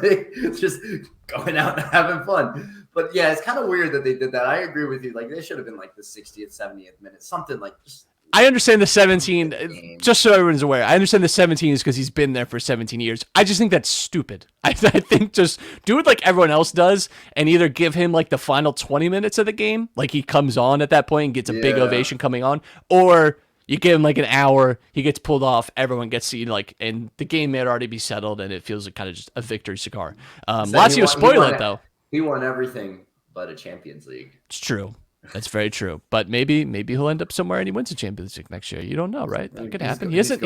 just going out and having fun. But yeah, it's kind of weird that they did that. I agree with you. Like they should have been like the 60th, 70th minute, something like just. I understand the 17, just so everyone's aware, I understand the 17 is because he's been there for 17 years. I just think that's stupid. I think just do it like everyone else does and either give him like the final 20 minutes of the game, like he comes on at that point and gets a big ovation coming on, or you give him like an hour, he gets pulled off, everyone gets seen, like, and the game may already be settled and it feels like kind of just a victory cigar. Lazio spoil it though. He won everything but a Champions League. It's true. That's very true. But maybe he'll end up somewhere and he wins the Champions League next year. You don't know, right? That could happen. He's going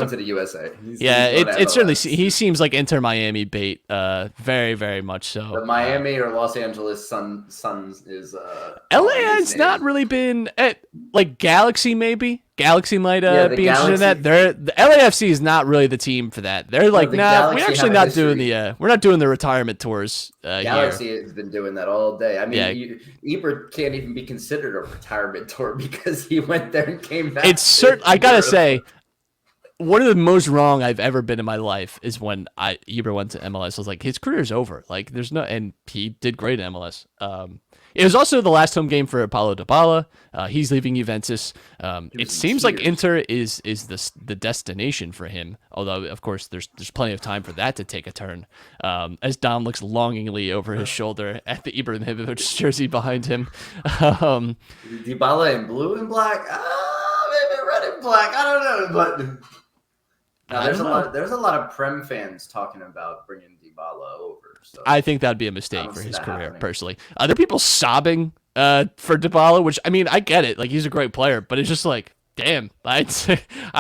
to the USA. It certainly he seems like Inter Miami bait. Very, very much so. The Miami or Los Angeles Suns is LA has not really been like Galaxy maybe. Galaxy might be interested in that. The LAFC is not really the team for that. They're like, we're actually not doing we're not doing the retirement tours. Galaxy here. has been doing that all day. I mean, Ebert can't even be considered a retirement tour because he went there and came back. It's certain. I gotta say, one of the most wrong I've ever been in my life is when Ebert went to MLS. I was like, his career's over. Like, there's no, and he did great in MLS. It was also the last home game for Paulo Dybala. He's leaving Juventus. It seems like Inter is the destination for him. Although, of course, there's plenty of time for that to take a turn. As Dom looks longingly over his shoulder at the Ibrahimovic jersey behind him. Dybala in blue and black. red and black. I don't know, but no, there's a lot of Prem fans talking about bringing Dybala over. So I think that'd be a mistake for his career, happening. personally. There are people sobbing for Dybala, which, I mean, I get it. Like, he's a great player, but it's just like, damn, I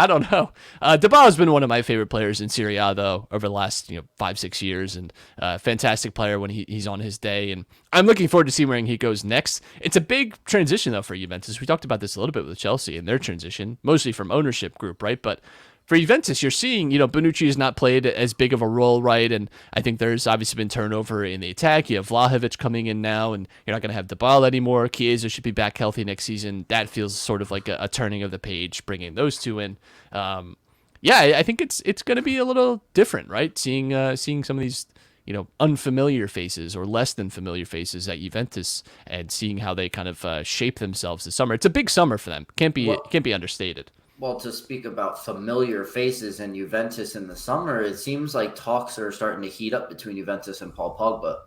don't know. Dybala's been one of my favorite players in Serie A, though, over the last 5-6 years, and fantastic player when he's on his day. And I'm looking forward to seeing where he goes next. It's a big transition, though, for Juventus. We talked about this a little bit with Chelsea and their transition, mostly from ownership group, right? But for Juventus, you're seeing, Bonucci has not played as big of a role, right? And I think there's obviously been turnover in the attack. You have Vlahovic coming in now, and you're not going to have Dybala anymore. Chiesa should be back healthy next season. That feels sort of like a turning of the page, bringing those two in. I think it's going to be a little different, right? Seeing some of these, unfamiliar faces or less than familiar faces at Juventus, and seeing how they kind of shape themselves this summer. It's a big summer for them. Can't be understated. Well, to speak about familiar faces and Juventus in the summer, it seems like talks are starting to heat up between Juventus and Paul Pogba.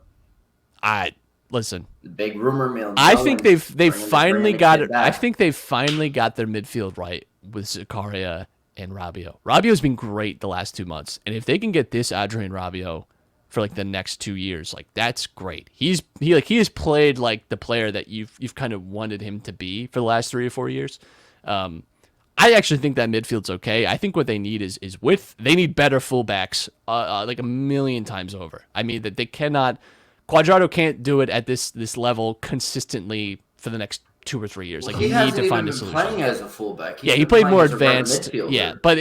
Listen. The big rumor mill. I think they've finally got it. I think they've finally got their midfield right with Zakaria and Rabiot. Rabiot's been great the last 2 months, and if they can get this Adrien Rabiot for like the next 2 years, like that's great. He has played like the player that you've kind of wanted him to be for the last 3 or 4 years. I actually think that midfield's okay. I think what they need is width. They need better fullbacks, like a million times over. I mean, that they cannot. Cuadrado can't do it at this level consistently for the next 2 or 3 years. Like, you need to find a solution. Playing as a fullback. He played more advanced. Yeah, but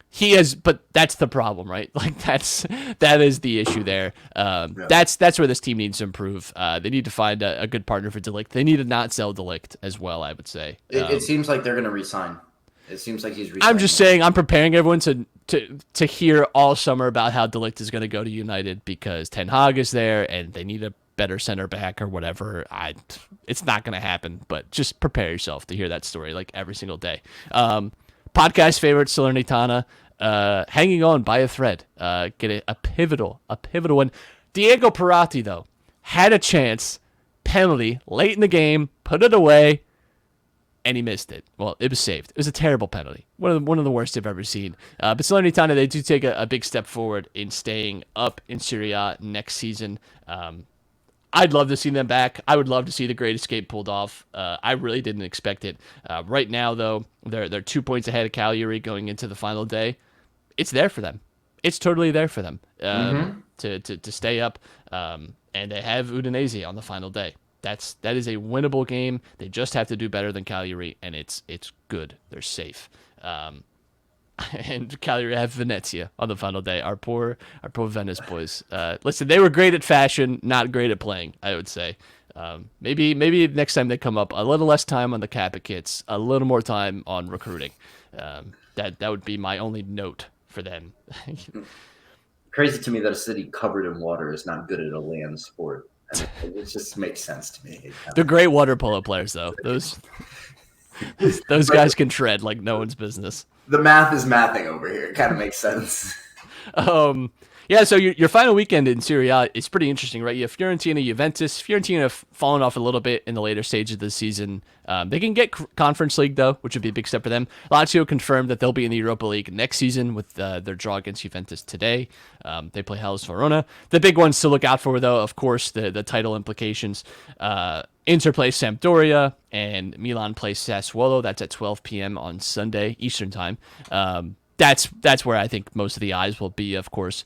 he has. But that's the problem, right? Like, that is the issue there. That's where this team needs to improve. They need to find a good partner for De Ligt. They need to not sell De Ligt as well, I would say. It seems like they're going to resign. It seems like he's resigning. I'm just saying, I'm preparing everyone to hear all summer about how De Ligt is going to go to United because Ten Hag is there and they need a better center back or whatever. It's not going to happen, but just prepare yourself to hear that story like every single day. Podcast favorite Salernitana, hanging on by a thread, get a pivotal one. Diego Perotti, though, had a chance, penalty late in the game, put it away, and he missed it. Well, it was saved. It was a terrible penalty. One of the worst I've ever seen. But Salernitana, they do take a big step forward in staying up in Serie A next season. I'd love to see them back. I would love to see the Great Escape pulled off. I really didn't expect it. Right now, though, they're 2 points ahead of Cagliari going into the final day. It's there for them. It's totally there for them to stay up. And they have Udinese on the final day. That is a winnable game. They just have to do better than Cagliari, and it's good. They're safe. And Cagliari have Venezia on the final day. Our poor Venice boys. Listen, they were great at fashion, not great at playing, I would say. Maybe next time they come up, a little less time on the Kappa kits, a little more time on recruiting. That would be my only note for them. Crazy to me that a city covered in water is not good at a land sport. It just makes sense to me. They're great water polo players, though. Those guys can tread like no one's business. The math is mathing over here. It kind of makes sense. So your final weekend in Serie A is pretty interesting, right? You have Fiorentina, Juventus. Fiorentina have fallen off a little bit in the later stages of the season. They can get Conference League, though, which would be a big step for them. Lazio confirmed that they'll be in the Europa League next season with their draw against Juventus today. They play Hellas Verona. The big ones to look out for, though, of course, the title implications. Inter plays Sampdoria, and Milan plays Sassuolo. That's at 12 p.m. on Sunday, Eastern Time. That's where I think most of the eyes will be, of course.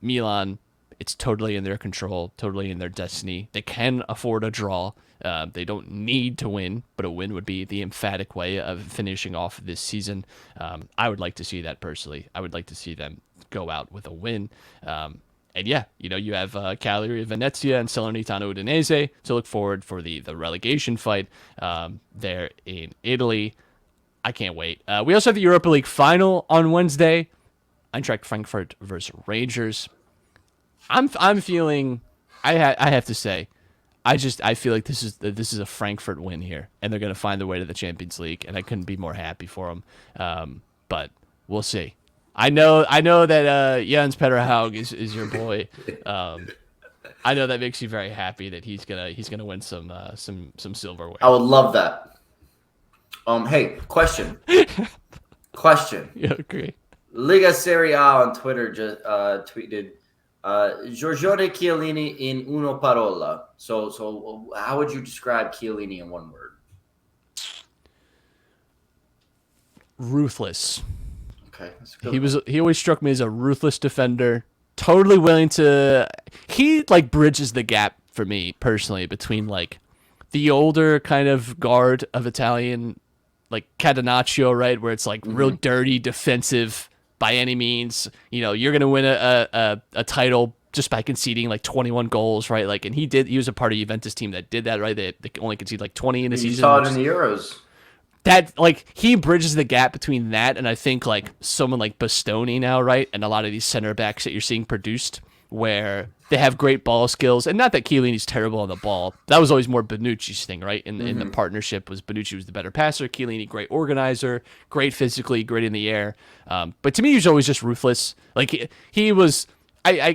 Milan, it's totally in their control, totally in their destiny. They can afford a draw. They don't need to win, but a win would be the emphatic way of finishing off this season. I would like to see that personally. I would like to see them go out with a win. And yeah, you have Cagliari, Venezia, and Salernitana Udinese to look forward for the relegation fight there in Italy. I can't wait. We also have the Europa League final on Wednesday. Eintracht Frankfurt versus Rangers. I'm feeling. I have to say, I feel like this is a Frankfurt win here, and they're going to find their way to the Champions League, and I couldn't be more happy for them. But we'll see. I know that Jens Petter Haug is your boy. I know that makes you very happy that he's gonna win some silverware. I would love that. Hey, question. Question. Yeah, agree. Liga Serie A on Twitter just tweeted Giorgione Chiellini in uno parola. So how would you describe Chiellini in one word? Ruthless. Okay, that's a good one. He always struck me as a ruthless defender, totally willing to. He like bridges the gap for me personally between like the older kind of guard of Italian, like Catenaccio, right, where it's like real dirty defensive by any means. You know, you're gonna win a title just by conceding like 21 goals, right? Like, and he was a part of Juventus team that did that, right? They only conceded like 20 in a You season. saw it in the Euros. That like he bridges the gap between that and I think like someone like Bastoni now, right? And a lot of these center backs that you're seeing produced where they have great ball skills, and not that Chiellini's terrible on the ball. That was always more Bonucci's thing, right? In the partnership was Bonucci was the better passer, Chiellini great organizer, great physically, great in the air. But to me, he was always just ruthless. Like he was. I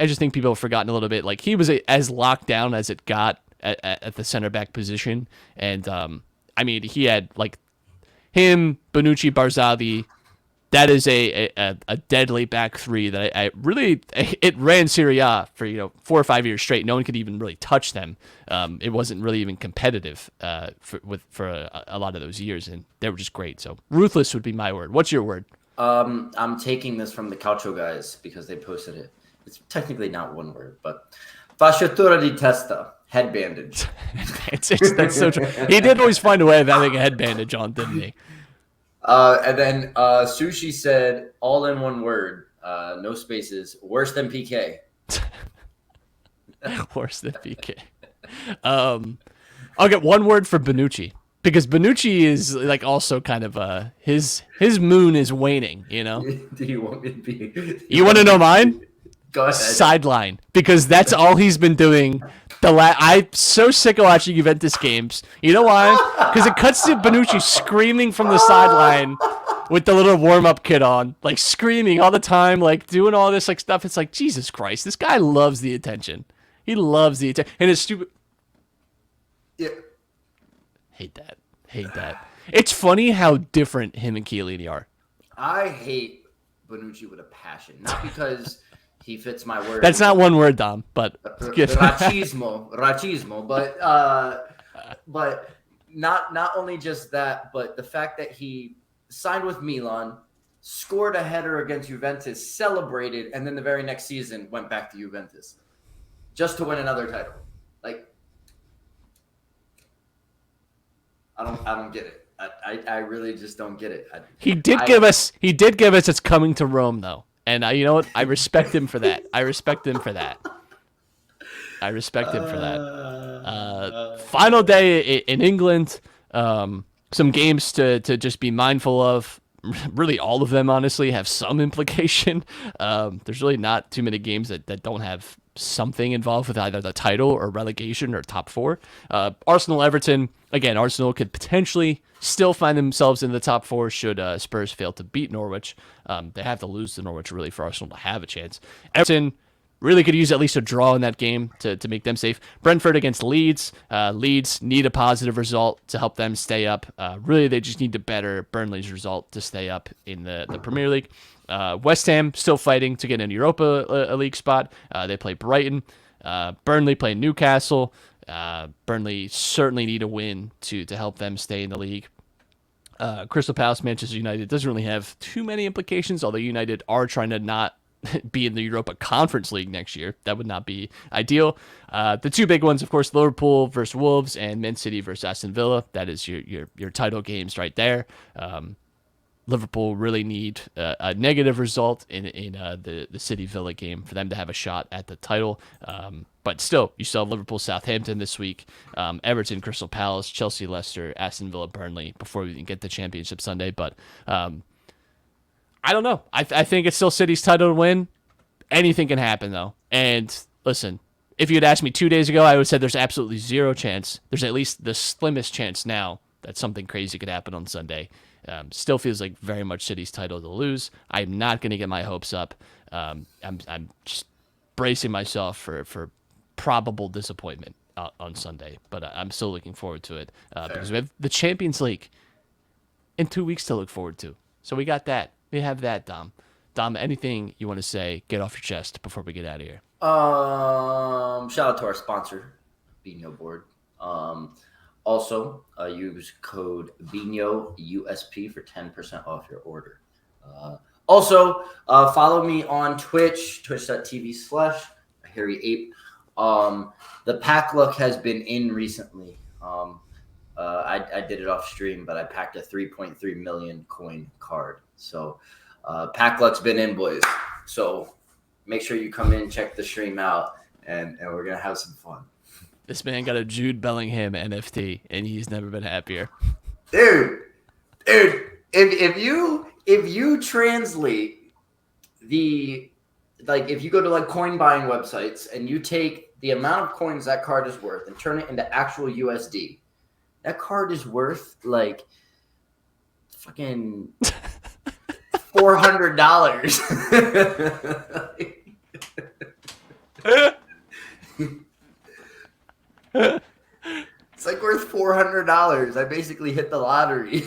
just think people have forgotten a little bit. Like he was as locked down as it got at the center back position, and I mean, he had like him, Bonucci, Barzagli. That is a deadly back three that I really it ran Serie A for 4 or 5 years straight. No one could even really touch them. It wasn't really even competitive for a lot of those years, and they were just great. So ruthless would be my word. What's your word? I'm taking this from the Calcio guys because they posted it. It's technically not one word, but fasciatura di testa. Head bandage. That's so true. He did always find a way of having a head bandage on, didn't he? And then Sushi said, all in one word, no spaces, worse than PK. Worse than PK. I'll get one word for Bonucci. Because Bonucci is like also kind of his moon is waning, you know? Do you want me to be? You want to know mine? Go ahead. Sideline. Because that's all he's been doing. I'm so sick of watching Juventus games. You know why? Because it cuts to Bonucci screaming from the sideline with the little warm-up kit on. Like screaming all the time, like doing all this like stuff. It's like, Jesus Christ, this guy loves the attention. He loves the attention. And it's stupid. Yeah. Hate that. It's funny how different him and Chiellini are. I hate Bonucci with a passion. Not because he fits my word. That's not one word, Dom, but racismo, but not only just that, but the fact that he signed with Milan, scored a header against Juventus, celebrated, and then the very next season went back to Juventus just to win another title. Like, I don't get it. I really just don't get it. He did give us It's Coming to Rome though. And you know what? I respect him for that. Final day in England. Some games to just be mindful of. Really, all of them, honestly, have some implication. There's really not too many games that don't have something involved with either the title or relegation or top four. Arsenal-Everton, again, Arsenal could potentially still find themselves in the top four should Spurs fail to beat Norwich. They have to lose to Norwich, really, for Arsenal to have a chance. Everton really could use at least a draw in that game to make them safe. Brentford against Leeds. Leeds need a positive result to help them stay up. Really, they just need to better Burnley's result to stay up in the Premier League. West Ham still fighting to get in Europa a league spot. They play Brighton. Burnley play Newcastle. Burnley certainly need a win to help them stay in the league. Crystal Palace, Manchester United doesn't really have too many implications, although United are trying to not be in the Europa Conference League next year. That would not be ideal. The two big ones, of course, Liverpool versus Wolves and Man City versus Aston Villa. That is your title games right there. Liverpool really need a negative result in the City Villa game for them to have a shot at the title. But still, you still have Liverpool, Southampton this week, Everton, Crystal Palace, Chelsea, Leicester, Aston Villa, Burnley before we can get the Championship Sunday. But I don't know. I think it's still City's title to win. Anything can happen, though. And listen, if you had asked me 2 days ago, I would have said there's absolutely zero chance. There's at least the slimmest chance now that something crazy could happen on Sunday. Still feels like very much City's title to lose. I'm not going to get my hopes up. I'm just bracing myself for probable disappointment on Sunday, but I'm still looking forward to it because we have the Champions League. in 2 weeks to look forward to. So we got that. We have that, Dom. Dom, anything you want to say, get off your chest before we get out of here? Shout out to our sponsor, Bino Board. Also, use code BINO USP for 10% off your order. Also, follow me on Twitch, twitch.tv/HairyApe. The pack luck has been in recently. I did it off stream, but I packed a 3.3 million coin card. So pack luck's been in, boys. So make sure you come in, check the stream out, and we're going to have some fun. This man got a Jude Bellingham NFT, and he's never been happier. Dude, if you translate if you go to coin buying websites and you take the amount of coins that card is worth and turn it into actual USD, that card is worth fucking $400. It's worth $400. I basically hit the lottery.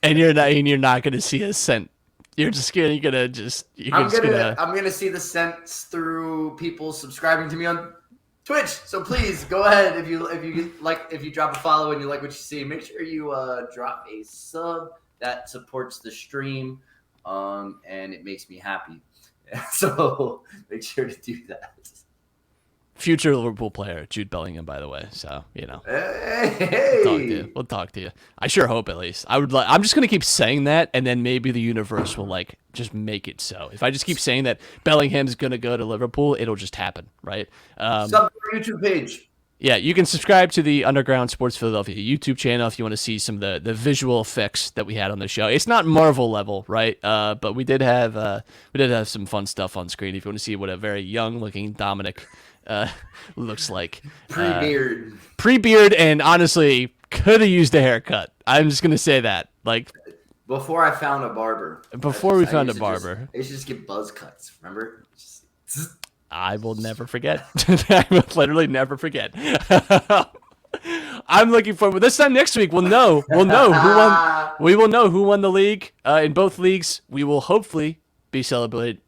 And you're not gonna see a cent. I'm gonna see the cents through people subscribing to me on Twitch. So please go ahead if you drop a follow and you like what you see, make sure you drop a sub. That supports the stream, and it makes me happy. So make sure to do that. Future Liverpool player, Jude Bellingham, by the way. So, Hey. We'll talk to you. I sure hope, at least. I'm just going to keep saying that, and then maybe the universe will, just make it so. If I just keep saying that Bellingham's going to go to Liverpool, it'll just happen, right? Sub to our YouTube page. Yeah, you can subscribe to the Underground Sports Philadelphia YouTube channel if you want to see some of the visual effects that we had on the show. It's not Marvel level, right? But we did have some fun stuff on screen. If you want to see what a very young-looking Dominic looks like, pre-beard, and honestly could have used a haircut. I'm just gonna say that, before I found a barber. I used to just get buzz cuts. Remember? I will never forget. I will literally never forget. I'm looking forward. This time next week, we'll know who won. We will know who won the league in both leagues. We will hopefully be celebrating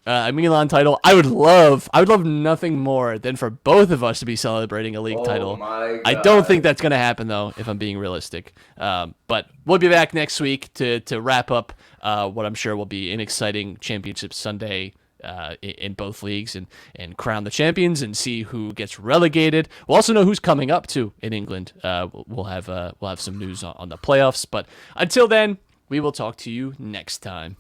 a Milan title. I would love nothing more than for both of us to be celebrating a league title. My God. I don't think that's going to happen, though, if I'm being realistic. But we'll be back next week to wrap up what I'm sure will be an exciting championship Sunday in both leagues and crown the champions and see who gets relegated. We'll also know who's coming up, too, in England. We'll have some news on the playoffs. But until then, we will talk to you next time.